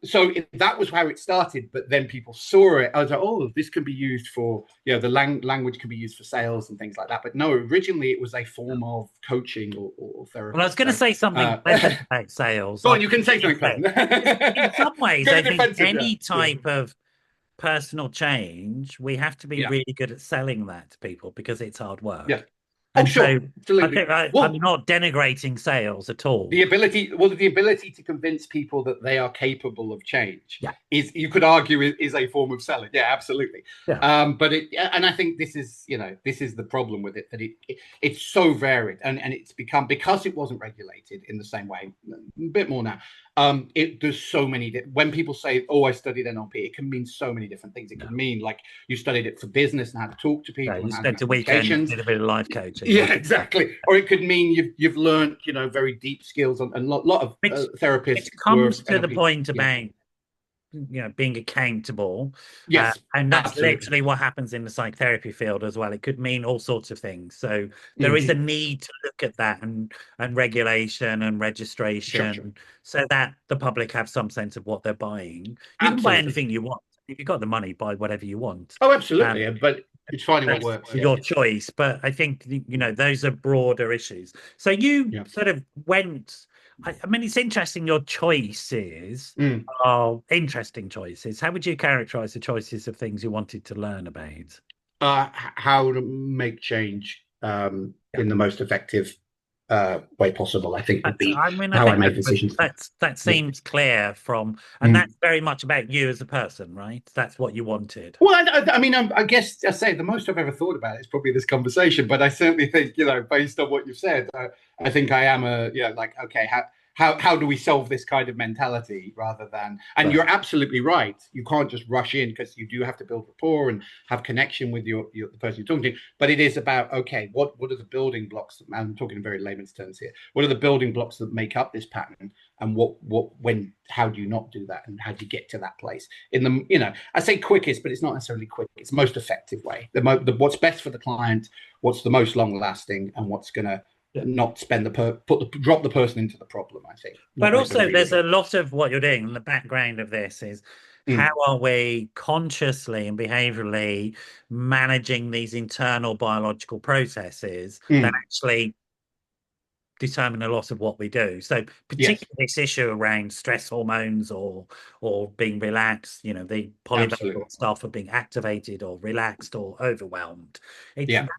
So that was how it started, but then people saw it. I was like, oh, this can be used for, the language can be used for sales and things like that. But no, originally it was a form of coaching or therapy. Well, I was going to say something about sales. Go on, you can say something. In some ways, I think any type of personal change, we have to be really good at selling that to people because it's hard work. Yeah. Oh, And so sure, I absolutely. think I'm Well, not denigrating sales at all. the ability to convince people that they are capable of change Yeah, is, you could argue, is a form of selling. Yeah, absolutely. yeah, But and I think this is, this is the problem with it, that it's so varied, and it's become, because it wasn't regulated in the same way, a bit more now. There's so many. When people say, "Oh, I studied NLP," it can mean so many different things. It yeah. could mean like you studied it for business and how to talk to Yeah, people you and how to spent have a weekend and communications. did a bit of life coaching, Yeah, right? exactly. Or it could mean you've learned, very deep skills, and a lot of Which therapists were comes to the NLP. point Yeah. about being accountable, Yes, and that's absolutely. literally what happens in the psychotherapy field as well. It could mean all sorts of things. So there is a Hmm. need to look at that and regulation and Sure, sure. registration so that the public have some sense of what they're buying. You can buy Absolutely. anything you want. If you've got the money, buy whatever you want. Oh, absolutely. Um, But it's finding what that's works. Yeah. your choice. But I think, those are broader issues. So you Yeah. sort of went, I mean, it's interesting your choices Mm. are interesting choices. How would you characterize the choices of things you wanted to learn about? How to make change Yeah. in the most effective way possible, I think, would be I mean, I how I think made decisions. that Yeah. seems clear from, and Mm. that's very much about you as a person, right? That's what you wanted. Well, I mean, I guess I say the most I've ever thought about it is probably this conversation, but I certainly think, based on what you've said, I think I am like, okay, how do we solve this kind of mentality rather than, and Right. you're absolutely right. You can't just rush in, because you do have to build rapport and have connection with the person you're talking to. But it is about, okay, what are the building blocks? I'm talking in very layman's terms here. What are the building blocks that make up this pattern? And how do you not do that? And how do you get to that place in I say quickest, but it's not necessarily quick. It's the most effective way. What's best for the client, what's the most long lasting, and what's going to Yeah. not drop the person into the problem. I think not But make them also, there's relearn. a lot of what you're doing in the background of this is how Mm, are we consciously and behaviorally managing these internal biological processes that mm, actually determine a lot of what we do. So yes, particularly this issue around stress hormones or being relaxed, the absolutely. polyvagal stuff of being activated or relaxed or overwhelmed. It's Yeah, that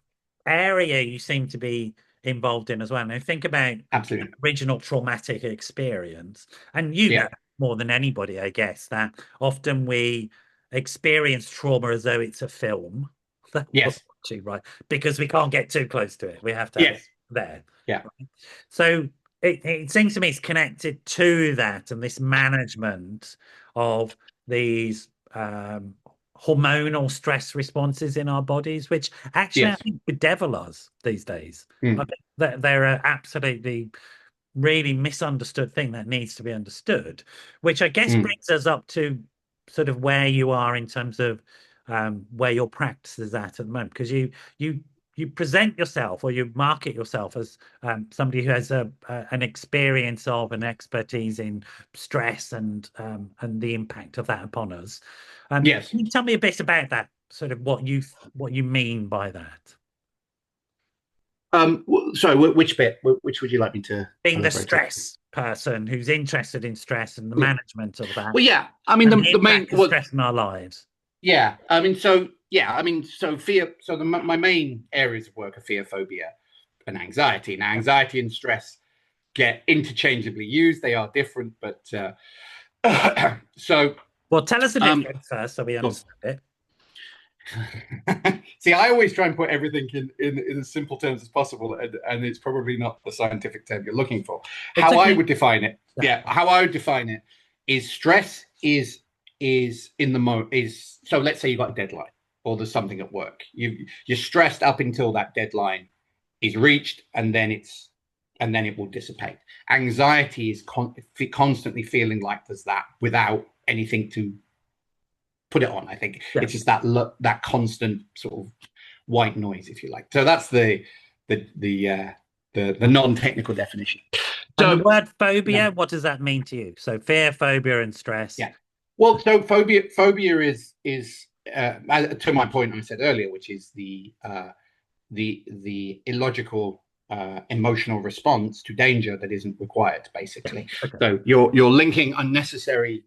area you seem to be involved in as well. Now think about absolutely. original traumatic experience, and Yeah, more than anybody, I guess, that often we experience trauma as though it's a film that we're yes, watching, right? Because we can't get too close to it. We have to have it yes, there. yeah, Right? So it seems to me it's connected to that and this management of these hormonal stress responses in our bodies, which actually I yes. think bedevil us these days. I Mm, think that they're an absolutely really misunderstood thing that needs to be understood, which I guess mm. brings us up to sort of where you are in terms of where your practice is at the moment, because you you present yourself or you market yourself as somebody who has an experience of an expertise in stress and the impact of that upon us. Yes. Can you tell me a bit about that, sort of what you mean by that? Sorry, which bit? Which would you like me to Being the elaborate on? stress person who's interested in stress and the Yeah. management of that Well, yeah. I mean, and the the main impact of well, stress in our lives. yeah. I mean, so yeah. I mean, so fear. So my main areas of work are fear, phobia, and anxiety. Now, anxiety and stress get interchangeably used. They are different, but so Well, tell us the um, difference first so we go on. understand it. See, I always try and put everything in as simple terms as possible, and it's probably not the scientific term you're looking for. It's How I okay. would define it, Yeah. yeah, how I would define it is stress is in the is so. Let's say you got a deadline, or there's something at work. You're stressed up until that deadline is reached, and then it will dissipate. Anxiety is constantly feeling like there's that without anything to put it on. I think Yeah. it's just that constant sort of white noise, if you like. So that's the the the non-technical definition. And the So word yeah, phobia, what does that mean to you? So fear, phobia, and stress. yeah. Well, so phobia is to my point I said earlier, which is the illogical emotional response to danger that isn't required, basically. Okay. So you're linking unnecessary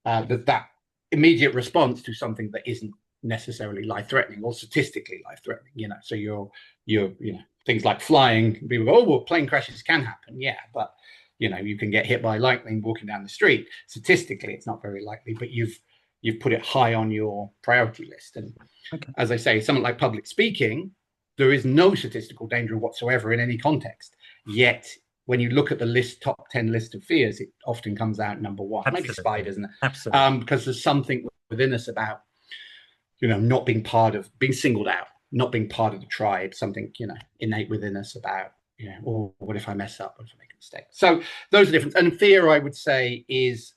that immediate response to something that isn't necessarily life threatening or statistically life threatening. So you're things like flying. People go, oh, well, plane crashes can happen. Yeah, but you can get hit by lightning walking down the street. Statistically, it's not very likely, but you've put it high on your priority list. And Okay. as I say, something like public speaking, there is no statistical danger whatsoever in any context. Yet, when you look at the top 10 list of fears, it often comes out number one. Maybe Absolutely. spiders, and Absolutely. because there's something within us about not being being singled out, not being part of the tribe, something innate within us about or what if I mess up, what if I make a mistake. So those are different. And fear, I would say, is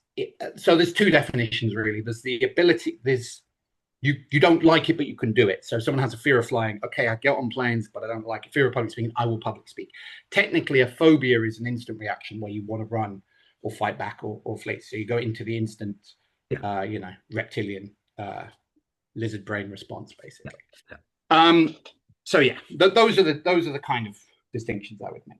so there's two definitions really. There's the ability, you don't like it, but you can do it. So if someone has a fear of flying, okay, I get on planes, but I don't like it. Fear of public speaking, I will public speak. Technically, a phobia is an instant reaction where you want to run or fight back or flee. So you go into the instant, reptilian lizard brain response, basically. Yeah. So yeah, those are the kind of distinctions I would make.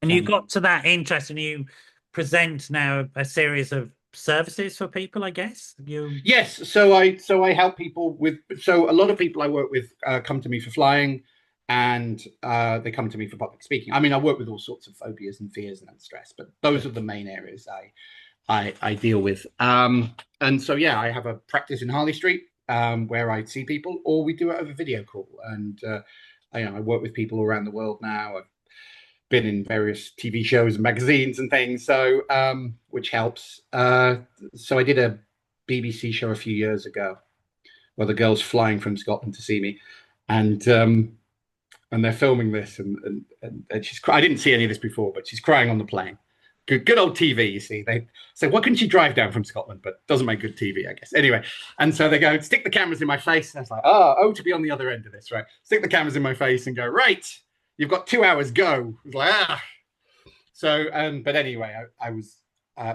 And you got to that interest, and you present now a series of services for people, I guess. Yes, so I help people with. So a lot of people I work with come to me for flying, and they come to me for public speaking. I mean, I work with all sorts of phobias and fears and stress, but those are the main areas I deal with. And so yeah, I have a practice in Harley Street where I see people, or we do it over video call. And I work with people around the world now. I've been in various TV shows and magazines and things, so which helps. So I did a BBC show a few years ago where the girl's flying from Scotland to see me, and they're filming this, and she's. I didn't see any of this before, but she's crying on the plane. Good old TV, you see. They say, why couldn't you drive down from Scotland? But doesn't make good TV, I guess. Anyway, and so they go, stick the cameras in my face. And I was like, oh, to be on the other end of this, right? Stick the cameras in my face and go, right, you've got 2 hours, go. I was like, So, but anyway, I was, I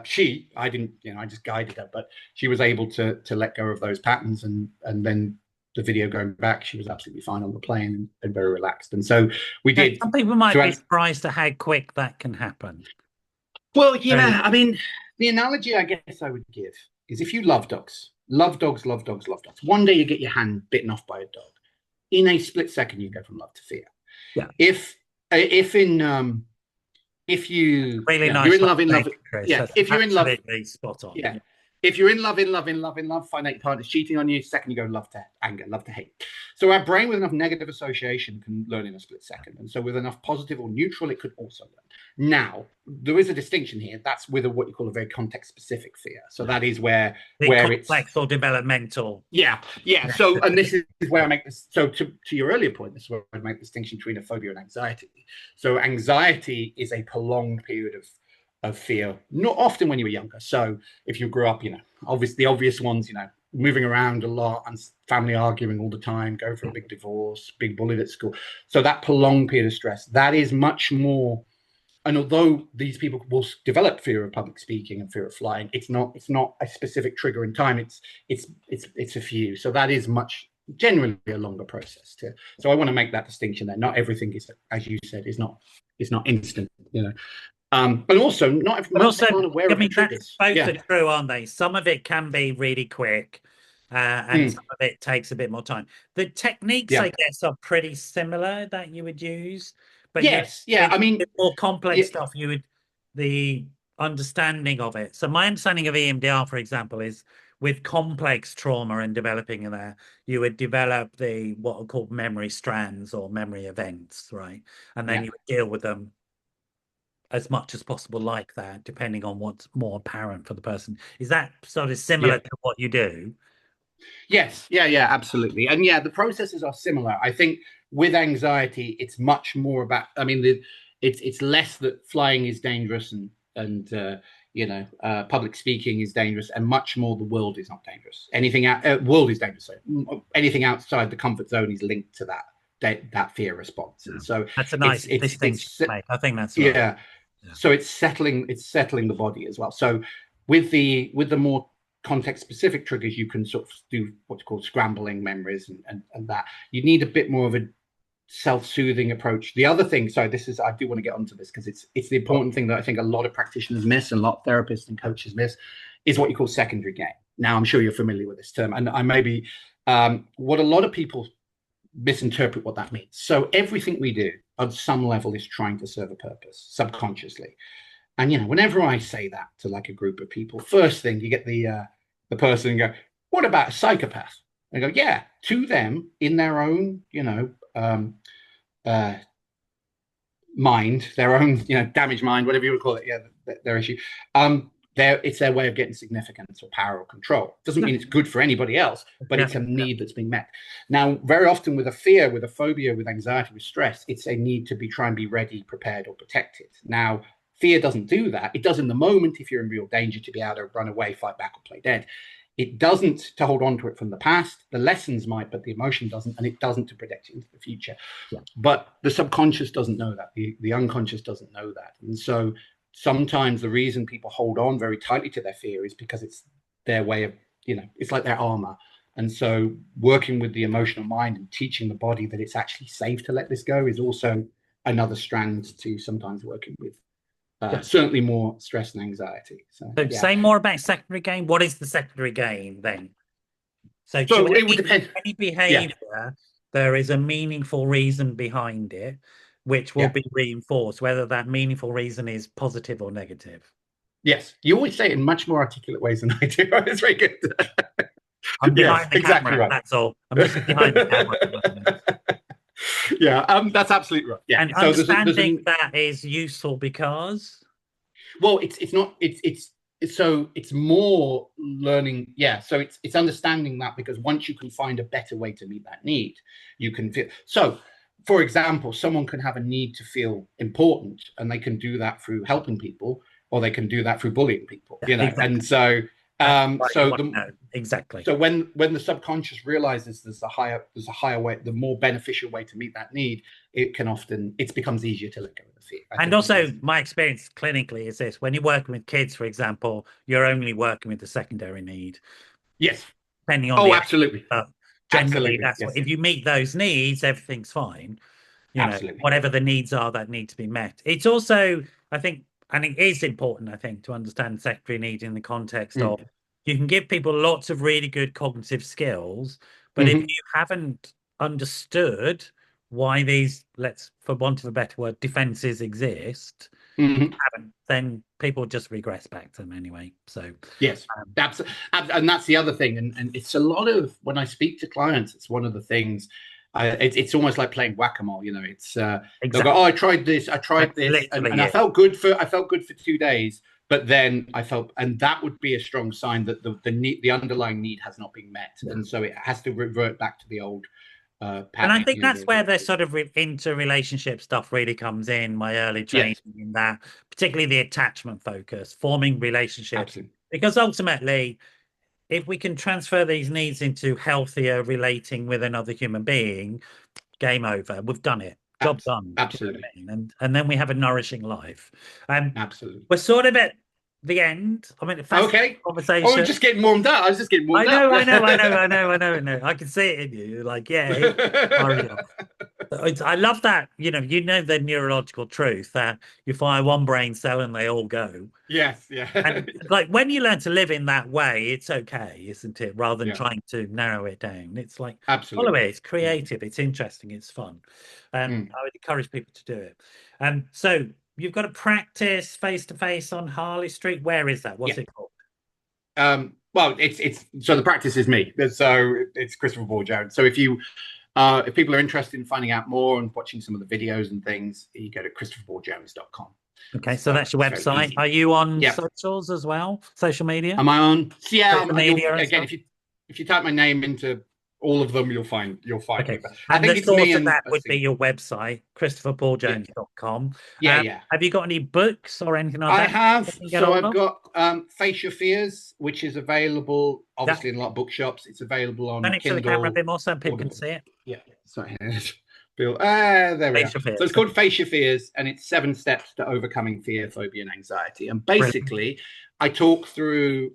didn't, I just guided her, but she was able to let go of those patterns. And then the video going back, she was absolutely fine on the plane and very relaxed. And so we did. Some people might be surprised at how quick that can happen. Well, yeah, I mean, the analogy I guess I would give is if you love dogs, one day you get your hand bitten off by a dog. In a split second, you go from love to fear. Yeah. If you really nice, you're in love, Chris. Yeah. If you're in love, spot on. Yeah. If you're in love, find out your partner's cheating on you. Second, you go love to anger, love to hate. So our brain with enough negative association can learn in a split second. And so with enough positive or neutral, it could also learn. Now, there is a distinction here. That's with what you call a very context-specific fear. So that is where complex or developmental. Yeah. So, and this is where I make this. So to your earlier point, this is where I make the distinction between a phobia and anxiety. So anxiety is a prolonged period of fear, not often when you were younger. So if you grew up, obviously the obvious ones, moving around a lot and family arguing all the time, going for a big divorce, big bullied at school. So that prolonged period of stress, that is much more. And although these people will develop fear of public speaking and fear of flying, it's not a specific trigger in time. It's a few. So that is generally a longer process too. So I want to make that distinction there. Not everything is, as you said, is not instant, but also not everyone is aware of the triggers. Both are true, aren't they? Some of it can be really quick, and some of it takes a bit more time. The techniques, I guess, are pretty similar that you would use. But yes, I mean, more complex stuff, the understanding of it. So my understanding of EMDR, for example, is with complex trauma and developing in there, you would develop what are called memory strands or memory events, right? And then you would deal with them as much as possible like that, depending on what's more apparent for the person. Is that sort of similar to what you do? Yes, absolutely. And the processes are similar. I think with anxiety, it's much more about, I mean, it's less that flying is dangerous and public speaking is dangerous, and much more the world is not dangerous. World is dangerous. So anything outside the comfort zone is linked to that fear response. And so that's a nice distinction to make. I think that's right. Yeah. So it's settling the body as well. So with the more context-specific triggers, you can sort of do what's called scrambling memories and that. You need a bit more of a self-soothing approach. The other thing, I do want to get onto this because it's the important thing that I think a lot of practitioners miss and a lot of therapists and coaches miss, is what you call secondary gain. Now, I'm sure you're familiar with this term, and I maybe what a lot of people misinterpret what that means. So everything we do on some level is trying to serve a purpose subconsciously. And whenever I say that to like a group of people, first thing you get the person and go, "What about a psychopath?" And I go, "Yeah, to them in their own, uh, mind, their own, damaged mind, whatever you would call it, yeah, their issue. It's their way of getting significance or power or control. Doesn't mean it's good for anybody else, but it's a need that's being met. Now, very often with a fear, with a phobia, with anxiety, with stress, it's a need to try and be ready, prepared, or protected. Now, fear doesn't do that. It does in the moment if you're in real danger to be able to run away, fight back, or play dead. It doesn't to hold on to it from the past. The lessons might, but the emotion doesn't, and it doesn't to protect you into the future. Yeah. But the subconscious doesn't know that. The unconscious doesn't know that. And so sometimes the reason people hold on very tightly to their fear is because it's their way of, it's like their armor. And so working with the emotional mind and teaching the body that it's actually safe to let this go is also another strand to sometimes working with certainly more stress and anxiety. So say more about secondary gain. What is the secondary gain then? So it would depend. Any behavior, there is a meaningful reason behind it, which will be reinforced, whether that meaningful reason is positive or negative. Yes, you always say it in much more articulate ways than I do. It's very good. I'm behind the camera. Right. That's all. I'm just behind the camera. Yeah, that's absolutely right. Yeah, and so understanding that is useful because, well, it's not. It's more learning. Yeah, so it's understanding that, because once you can find a better way to meet that need, you can feel. So, for example, someone can have a need to feel important, and they can do that through helping people, or they can do that through bullying people. Exactly. And so. Exactly. So when the subconscious realizes there's a higher way, the more beneficial way to meet that need, it becomes easier to let go of the fear. And also, my experience clinically is this: when you're working with kids, for example, you're only working with the secondary need. Yes. Depending on absolutely. Generally, that's what, if you meet those needs, everything's fine. Whatever the needs are that need to be met. It's also, I think, and it is important, I think, to understand secondary need in the context of you can give people lots of really good cognitive skills, but if you haven't understood why these, for want of a better word, defenses exist, then people just regress back to them anyway. So yes, and that's the other thing, and it's a lot of, when I speak to clients, it's one of the things. It's almost like playing whack-a-mole. It's exactly. They'll go, "Oh, I tried this, and I felt good for 2 days, but then I felt," and that would be a strong sign that the underlying need has not been met, and so it has to revert back to the old pattern. And I think that's where the sort of interrelationship stuff really comes in. My early training in that, particularly the attachment focus, forming relationships, absolutely. Because ultimately, if we can transfer these needs into healthier relating with another human being, game over. We've done it. Job done. Absolutely. And then we have a nourishing life. Absolutely. We're sort of at the end. I mean, okay. Conversation. Oh, we're just getting warmed up. I was just getting warmed up. I know. I can see it in you. You're like, yeah. I love that. You know the neurological truth that you fire one brain cell and they all go. Yes, yeah. And like when you learn to live in that way, it's okay, isn't it? Rather than trying to narrow it down. It's like, follow it. It's creative. It's interesting. It's fun. I would encourage people to do it. So you've got to practice face to face on Harley Street. Where is that? What's it called? Well, it's so the practice is me. So it's Christopher Paul Jones. So if people are interested in finding out more and watching some of the videos and things, you go to christopherpauljones.com. Okay, so that's your website. Are you on socials as well? Social media? Am I on? Yeah, social media again, if you type my name into all of them, you'll find okay. me. And the source of that would be your website, christopherpauljones.com. Yeah. Have you got any books or anything like that? I have. So I've got Face Your Fears, which is available obviously in a lot of bookshops. It's available on Kindle. To the camera a bit more so people can see it. Yeah. Sorry. There we are. So it's called Face Your Fears, and it's 7 steps to overcoming fear, phobia, and anxiety. And basically, I talk through.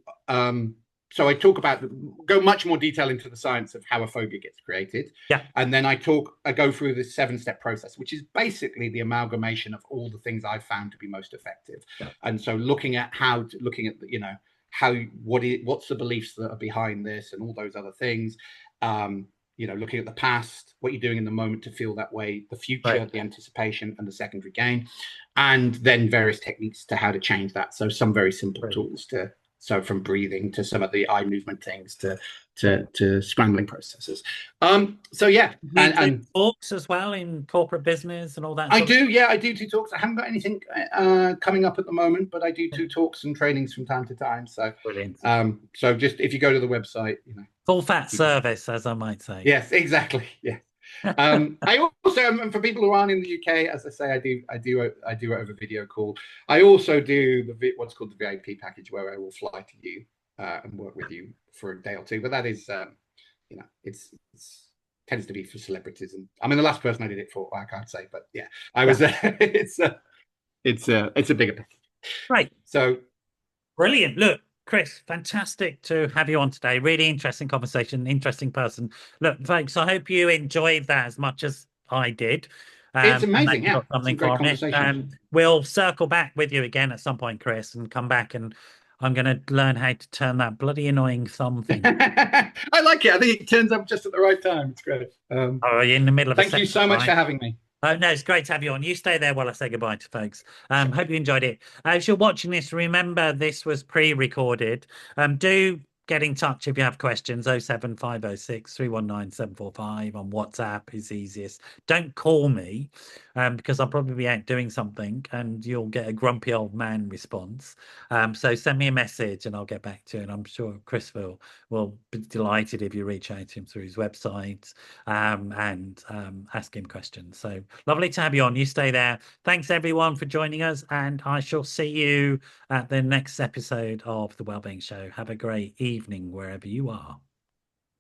So I go much more detail into the science of how a phobia gets created. Yeah. And then I go through this 7-step process, which is basically the amalgamation of all the things I've found to be most effective. Yeah. And so looking at what's the beliefs that are behind this and all those other things. looking at the past, what you're doing in the moment to feel that way, the Right. future, the anticipation, and the secondary gain, and then various techniques to how to change that. So some very simple Brilliant. tools to so from breathing to some of the eye movement things to Brilliant. scrambling processes. So yeah, You do and talks as well in corporate business and all that I sort of do, yeah, I do two talks. I haven't got anything coming up at the moment, but I do thing? two talks and trainings from time to time. So, Brilliant. just if you go to the website, Full fat you can. service, as I might say. Yes, exactly. Yeah. I also, and for people who aren't in the UK, as I say, I do it over video call. I also do what's called the VIP package, where I will fly to you and work with you for a day or two. But that is, it's tends to be for celebrities, and I mean the last person I did it for, I can't say, but yeah, I Yeah. was. It's a bigger package. Right. So Brilliant. Look, Chris, fantastic to have you on today. Really interesting conversation, interesting person. Look, folks, I hope you enjoyed that as much as I did. it's And that amazing. you Yeah, got some something great from it. conversations. We'll circle back with you again at some point, Chris, and come back and I'm going to learn how to turn that bloody annoying thumb thing. I like it. I think it turns up just at the right time. It's great. Oh, you're in the middle of a Thank you sentence, so much for right? having me. Oh, no, it's great to have you on. You stay there while I say goodbye to folks. Hope you enjoyed it. If you're watching this, remember this was pre-recorded. Do get in touch if you have questions. 07506 319 745 on WhatsApp is easiest. Don't call me because I'll probably be out doing something and you'll get a grumpy old man response. So send me a message and I'll get back to you. And I'm sure Chris will be delighted if you reach out to him through his website and ask him questions. So lovely to have you on. You stay there. Thanks everyone for joining us, and I shall see you at the next episode of the Wellbeing Show. Have a great evening wherever you are.